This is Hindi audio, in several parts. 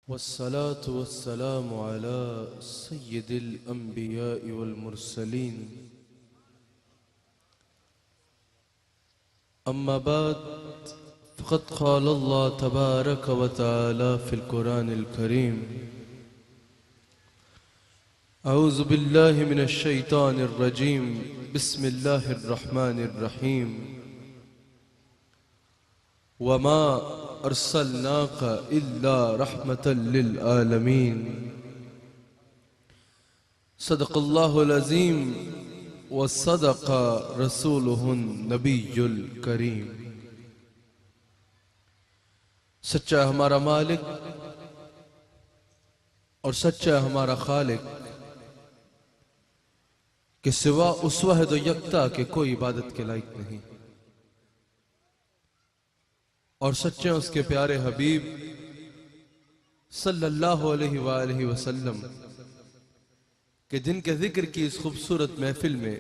वस्सलातु वस्सलामु अला सय्यिदिल अंबिया'i वल मुरसलीन अम्मा बाद फ़क़द क़ाल अल्लाह तबारक व तआला फ़िल कुरानिल करीम अऊज़ु बिल्लाहि मिनश शैतानिर रजीम बिस्मिल्लाहिर रहमानिर रहीम वमा अर्सलनाका इल्ला रहमतल लिल आलमीन सदक़ल्लाहुल अज़ीम व सदक़ रसूलुहुन नबियुल करीम। सच्चा हमारा मालिक और सच्चा हमारा खालिक के सिवा उस वहद यकता के कोई इबादत के लायक नहीं, और सच्चे उसके प्यारे हबीब सल्लल्लाहु अलैहि वसल्लम के जिनके जिक्र की इस खूबसूरत महफिल में,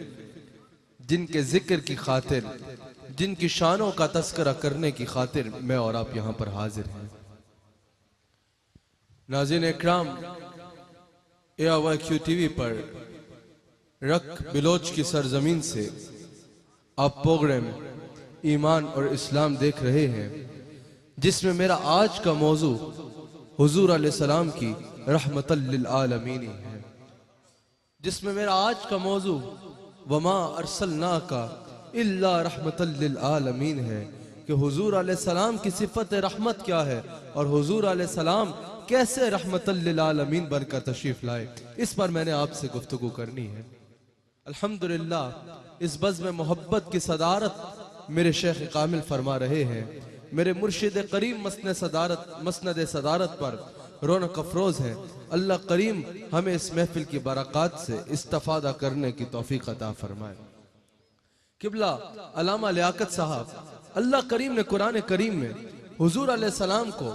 जिनके जिक्र की खातिर, जिनकी शानों का तस्करा करने की खातिर मैं और आप यहां पर हाजिर हैं। नाज़रीन इकराम, AYQ TV पर रक बिलोच की सरजमीन से आप प्रोग्राम ईमान और इस्लाम देख रहे हैं, जिसमें मेरा आज का मौजू हुजूर अलैहिस्सलाम की रहमतल लिल आलमीन है। जिसमें मेरा आज का मौजू वमा अर्सलनाका इल्ला रहमतल लिल आलमीन है कि हुजूर अलैहिस्सलाम की सिफत रहमत क्या है और हुजूर अलैहिस्सलाम कैसे रहमतल लिल आलमीन बनकर तशरीफ लाए। इस पर मैंने आपसे गुफ्तगू करनी है। अल्हम्दुलिल्लाह, इस बज़्म में मोहब्बत की सदारत मेरे शेख कामिल फरमा रहे हैं। मेरे मुर्शिद करीम मसनद सदारत पर रौनक अफरोज है। अल्लाह करीम हमें इस महफिल की बरक़ात से इस्तिफ़ादा करने की तौफीक अता फरमाए। किबला अल्लामा लियाकत साहब, अल्लाह करीम ने कुरान करीम में हुजूर अलैहिस्सलाम को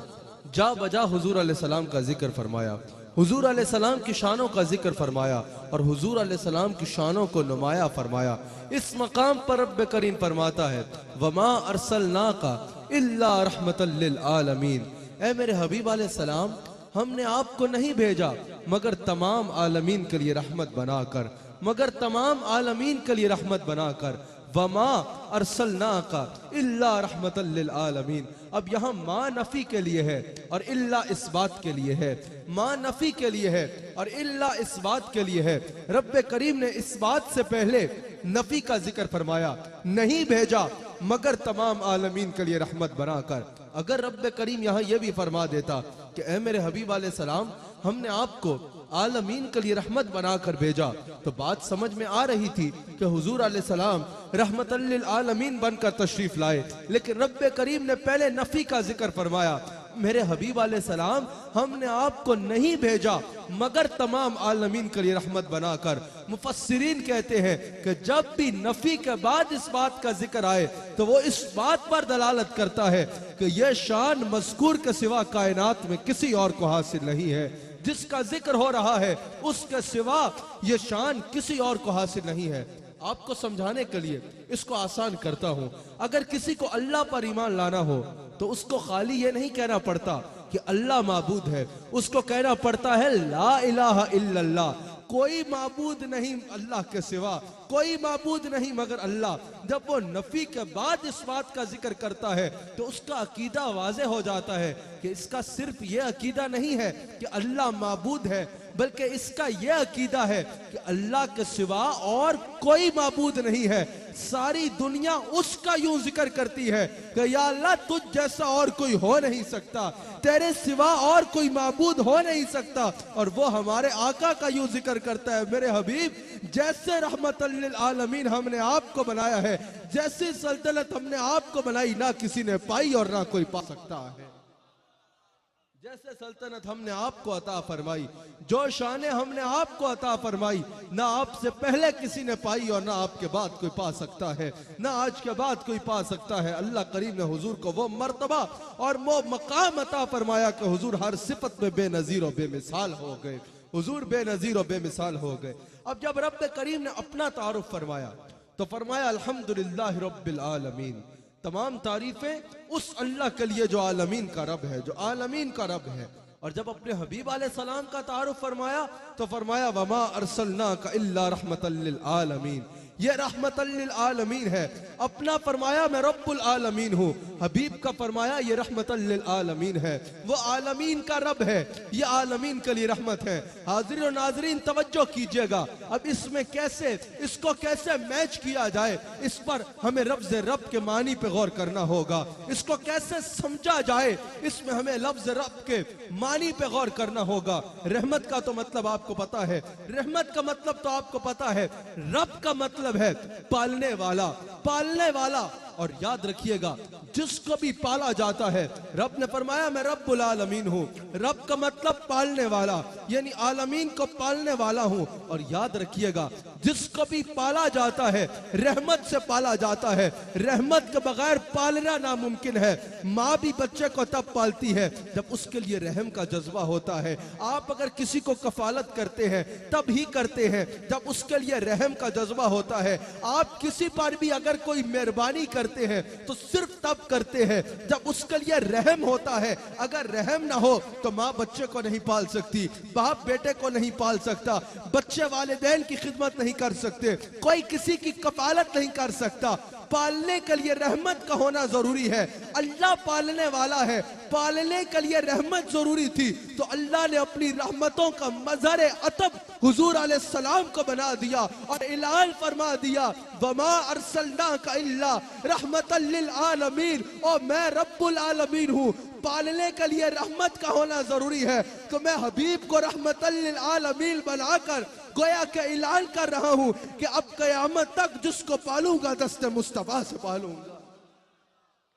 जा बजा हुजूर अलैहिस्सलाम का जिक्र फरमाया, हुजूर अलैहिस्सलाम की शानों का जिक्र फरमाया और हुजूर अलैहिस्सलाम की शानों को नुमाया फरमाया। इस मकाम पर रब्बे करीम फरमाता है वमा अर्सलनाका इल्ला रहमतल लिल आलमीन, ऐ मेरे हबीब अलैहिस्सलाम, हमने आपको नहीं भेजा मगर तमाम आलमीन के लिए रहमत बनाकर, मगर तमाम आलमीन के लिए रहमत बनाकर। वमा अर्सलनाका इल्ला रहमतल लिल आलमीन। अब यहाँ माँ नफी के लिए है और इल्ला इस बात के लिए है। माँ नफी के लिए है और इल्ला इस बात के लिए है। रब्बे करीम ने इस बात से पहले नफी का जिक्र फरमाया, नहीं भेजा मगर तमाम आलमीन के लिए रहमत बनाकर। अगर रब्बे करीम यहाँ ये भी फरमा देता कि ऐ मेरे हबीब अलैहिस्सलाम, हमने आपको आलमीन के लिए रहमत बनाकर भेजा, तो बात समझ में आ रही थी कि हुजूर अलैहिस्सलाम रहमतल लिल आलमीन बनकर तशरीफ लाए। लेकिन रब्बे करीम ने पहले नफी का जिक्र फरमाया, मेरे हबीब अलैहिस्सलाम, हमने आपको नहीं भेजा मगर तमाम आलमीन के लिए रहमत बनाकर। मुफस्सिरीन कहते हैं कि जब भी नफी के बाद इस बात का जिक्र आए तो वो इस बात पर दलालत करता है कि यह शान मज़कूर के सिवा कायनात में किसी और को हासिल नहीं है। जिसका जिक्र हो रहा है उसके सिवा यह शान किसी और को हासिल नहीं है। आपको समझाने के लिए इसको आसान करता हूं। अगर किसी को अल्लाह पर ईमान लाना हो तो उसको खाली ये नहीं कहना पड़ता कि अल्लाह माबूद है, उसको कहना पड़ता है ला इलाहा इल्लल्लाह, कोई माबूद नहीं अल्लाह के सिवा, कोई माबूद नहीं मगर अल्लाह। जब वो नफी के बाद इस बात का जिक्र करता है तो उसका अकीदा वाज़े हो जाता है कि इसका सिर्फ ये अकीदा नहीं है कि अल्लाह माबूद है, बल्कि इसका यह अकीदा है कि अल्लाह के सिवा और कोई माबूद नहीं है। सारी दुनिया उसका यूं जिक्र करती है कि या अल्लाह, तुझ जैसा और कोई हो नहीं सकता, तेरे सिवा और कोई माबूद हो नहीं सकता। और वो हमारे आका का यूं जिक्र करता है, मेरे हबीब, जैसे रहमतल लिल आलमीन हमने आपको बनाया है, जैसी सल्तनत हमने आपको बनाई ना किसी ने पाई और ना कोई पा सकता है। जैसे सल्तनत हमने आपको अता फरमाई, जो शाने हमने आपको अता फरमाई, ना आपसे पहले किसी ने पाई और ना आपके बाद कोई पा सकता है, ना आज के बाद कोई पा सकता है। अल्लाह करीम ने हुजूर को वो मर्तबा और वो मकाम अता फरमाया कि हुजूर हर सिफत में बेनजीर और बेमिसाल हो गए। हुजूर बेनजीर और बेमिसाल हो गए। अब जब रब्बे करीम ने अपना तारुफ फरमाया तो फरमाया अल्हम्दुलिल्लाह रब्बिल आलमीन, तमाम तारीफें उस अल्लाह के लिए जो आलमीन का रब है, जो आलमीन का रब है। और जब अपने हबीब अलैहिस्सलाम का तारुफ फरमाया तो फरमाया वमा अरसलनाका इल्ला रहमतल लिल आलमीन, ये रहमतल लिल आलमीन है। अपना फरमाया मैं रब्बुल आलमीन हूँ, हबीब का फरमाया ये रहमतल लिल आलमीन है। वो आलमीन का रब है, ये आलमीन के लिए रहमत है। हाज़िरीन और नाज़रीन तवज्जो कीजिएगा, अब इसमें कैसे इसको कैसे मैच किया जाए, इस पर हमें लफ्ज़ रब के मानी पे गौर करना होगा। इसको कैसे समझा जाए, इसमें हमें लफ्ज़ रब के मानी पे गौर करना होगा। रहमत का तो मतलब आपको पता है, रहमत का मतलब तो आपको पता है, रब का मतलब है पालने वाला, पालने वाला। और याद रखिएगा जिसको भी पाला जाता है, रब ने फरमाया मैं रब्बुल आलमीन हूँ, रब का मतलब पालने वाला, यानी आलमीन को पालने वाला हूँ। और याद रखिएगा जिसको भी पाला जाता है रहमत से पाला जाता है, रहमत के बगैर पालना नामुमकिन है। माँ भी बच्चे को तब पालती है जब उसके लिए रहम का जज्बा होता है। आप अगर किसी को कफालत करते हैं तब ही करते हैं जब उसके लिए रहम का जज्बा होता है। आप किसी पर भी अगर कोई मेहरबानी करते हैं तो सिर्फ तब करते हैं जब उसके लिए रहम होता है। अगर रहम ना हो तो माँ बच्चे को नहीं पाल सकती, बाप बेटे को नहीं पाल सकता, बच्चे वालिदैन की खिदमत नहीं कर सकते, कोई किसी की कफालत नहीं कर सकता। पालने के लिए रहमत का होना जरूरी है। अल्लाह पालने वाला है, पालने के लिए रहमत जरूरी थी तो अल्लाह ने अपनी रहमतों का मज़हर अतब हुजूर अलैहिस्सलाम को बना दिया और ऐलान फरमा दिया वमा अरसलनाका इल्ला रहमतल लिल आलमीन, और मैं रब्बुल आलमीन हूँ। पालने के लिए रहमत का होना जरूरी है तो मैं हबीब को रहमतल लिल आलमीन बनाकर गोया के ऐलान कर रहा हूँ कि अब कयामत तक जिसको पालूंगा दस्ते मुस्तफा से पालूंगा।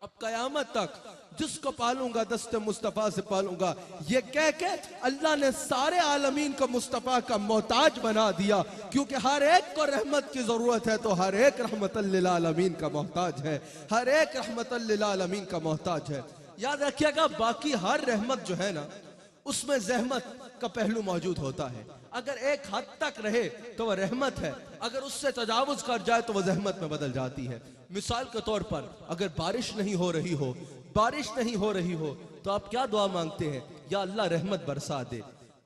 अब कयामत तक जिसको पालूंगा दस्ते मुस्तफा से पालूंगा। ये कह के अल्लाह ने सारे आलमीन को मुस्तफा का मोहताज बना दिया, क्योंकि हर एक को रहमत की जरूरत है तो हर एक रहमतल लिल आलमीन का मोहताज है, हर एक रहमतल लिल आलमीन का मोहताज है। याद रखिएगा बाकी हर रहमत जो है ना उसमें जहमत का पहलू मौजूद होता है। अगर एक हद तक रहे तो वह रहमत है, अगर उससे तजावुज कर जाए तो वह जहमत में बदल जाती है। मिसाल के तौर पर अगर बारिश नहीं हो रही हो, बारिश नहीं हो रही हो तो आप क्या दुआ मांगते हैं, या अल्लाह रहमत बरसा दे।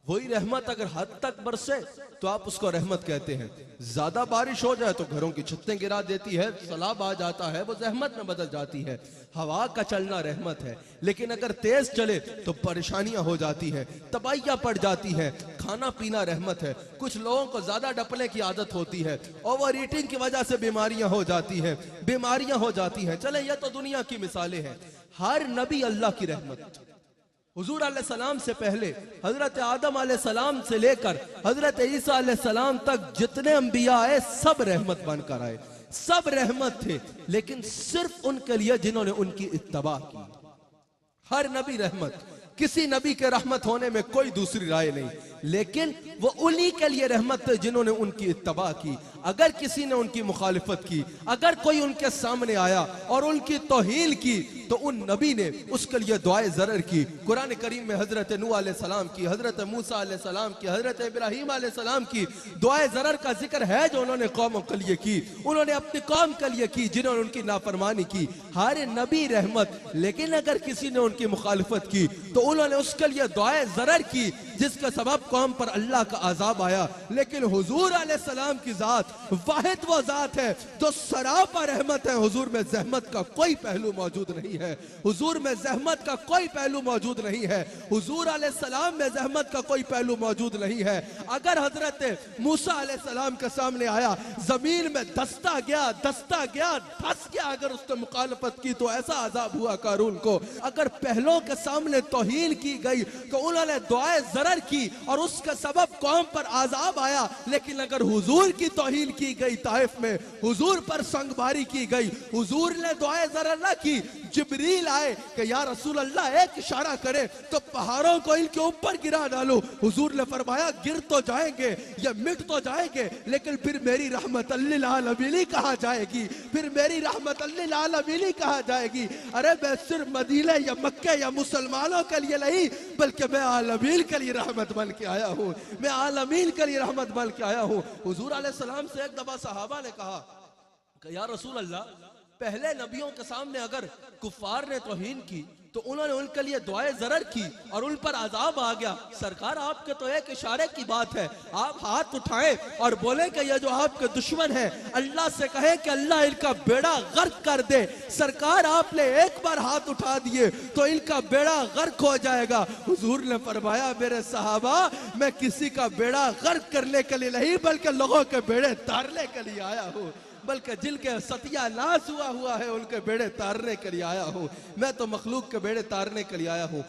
वही रहमत अगर हद तक बरसे तो आप उसको रहमत कहते हैं। ज्यादा बारिश हो जाए तो घरों की छतें गिरा देती है, सैलाब आ जाता है, वो रहमत में बदल जाती है। हवा का चलना रहमत है, लेकिन अगर तेज चले तो परेशानियां हो जाती है, तबाहियां पड़ जाती है। खाना पीना रहमत है, कुछ लोगों को ज्यादा डपने की आदत होती है, ओवर ईटिंग की वजह से बीमारियां हो जाती हैं, बीमारियां हो जाती हैं। चले ये तो दुनिया की मिसालें हैं। हर नबी अल्लाह की रहमत, हुजूर अलैहिस्सलाम से पहले हजरत आदम अलैहिस्सलाम से लेकर हजरत ईसा अलैहिस्सलाम तक जितने अंबिया आए सब रहमत बनकर आए, सब रहमत थे, लेकिन सिर्फ उनके लिए जिन्होंने उनकी इत्तबा की। हर नबी रहमत, किसी नबी के रहमत होने में कोई दूसरी राय नहीं, लेकिन वो उन्हीं के लिए रहमत है जिन्होंने उनकी इत्तबा की। अगर किसी ने उनकी मुखालिफत की, अगर कोई उनके सामने आया और उनकी तौहीन की तो उन नबी ने उसके लिए दुआए ज़रर की। कुरान करीम में हजरत नूह अलैहिस्सलाम की, हजरत मूसा अलैहिस्सलाम की, हजरत इब्राहीम अलैहिस्सलाम की दुआए ज़रर का जिक्र है जो उन्होंने कौमों के लिए की, उन्होंने अपनी कौम के लिए की जिन्होंने उनकी नाफरमानी की। हर नबी रहमत, लेकिन अगर किसी ने उनकी मुखालिफत की तो उन्होंने उसके लिए दुआए ज़रर की जिसका सबब कौम पर अल्लाह का अजाब आया। लेकिन हुजूर अलैहिस्सलाम की जात वाहिद वो जात है जो सरापा रहमत है। हुजूर में जहमत का कोई पहलू मौजूद नहीं है, हुजूर में जहमत का कोई पहलू मौजूद नहीं है, हुजूर अलैहिस्सलाम में जहमत का कोई पहलू मौजूद नहीं है। अगर हजरत मूसा अलैहिस्सलाम के सामने आया, जमीन में धंसता गया, धंस गया, अगर उसने मुखालफत की तो ऐसा अजाब हुआ कारून को। अगर पहलों के सामने तौहीन की गई तो उन्होंने दुआए ज़रर की और उसका सबब कौम पर अजाब आया। लेकिन अगर हुजूर की तौहीन की गई, ताइफ में हुजूर पर संगबारी की गई, हुजूर ने दुआए ज़रर ना की, जिब्रील आए कि या रसूल अल्लाह एक इशारा करे तो पहाड़ों को इनके ऊपर गिरा डालो। हुजूर ने फरमाया गिर तो जाएंगे या मिट तो जाएंगे, लेकिन फिर मेरी रहमत लिल आलमीन कहाँ जाएगी, फिर मेरी रहमत लिल आलमीन कहाँ जाएगी। अरे मैं सिर्फ मदीने या मक्के या मुसलमानों के लिए नहीं, बल्कि मैं आलमीन के लिए रहमत बन के आया हूँ, मैं आलमीन के लिए रहमत बन के आया हूँ। हुजूर अलैहिस्सलाम से एक दफा सहाबा ने कहा कि या रसूल अल्लाह, पहले नबियों के सामने अगर कुफार ने तौहीन की तो उन्होंने उनके लिए दुआए ज़रर की और उन पर अजाब आ गया। सरकार आपके तो एक इशारे की बात है, आप हाथ उठाएं और बोले कि ये जो आपके दुश्मन हैं अल्लाह से कहें कि अल्लाह इनका बेड़ा गर्क कर दे। सरकार आपने एक बार हाथ उठा दिए तो इनका बेड़ा गर्क हो जाएगा। हुजूर ने फरमाया मेरे सहाबा मैं किसी का बेड़ा गर्क करने के लिए नहीं बल्कि लोगों के बेड़े तारने के लिए आया हूँ, बल्कि जिनके सत्यानाश हुआ है उनके बेड़े तारने के लिए आया हूँ। मैं तो मखलूक के बेड़े तारने के लिए आया हूँ।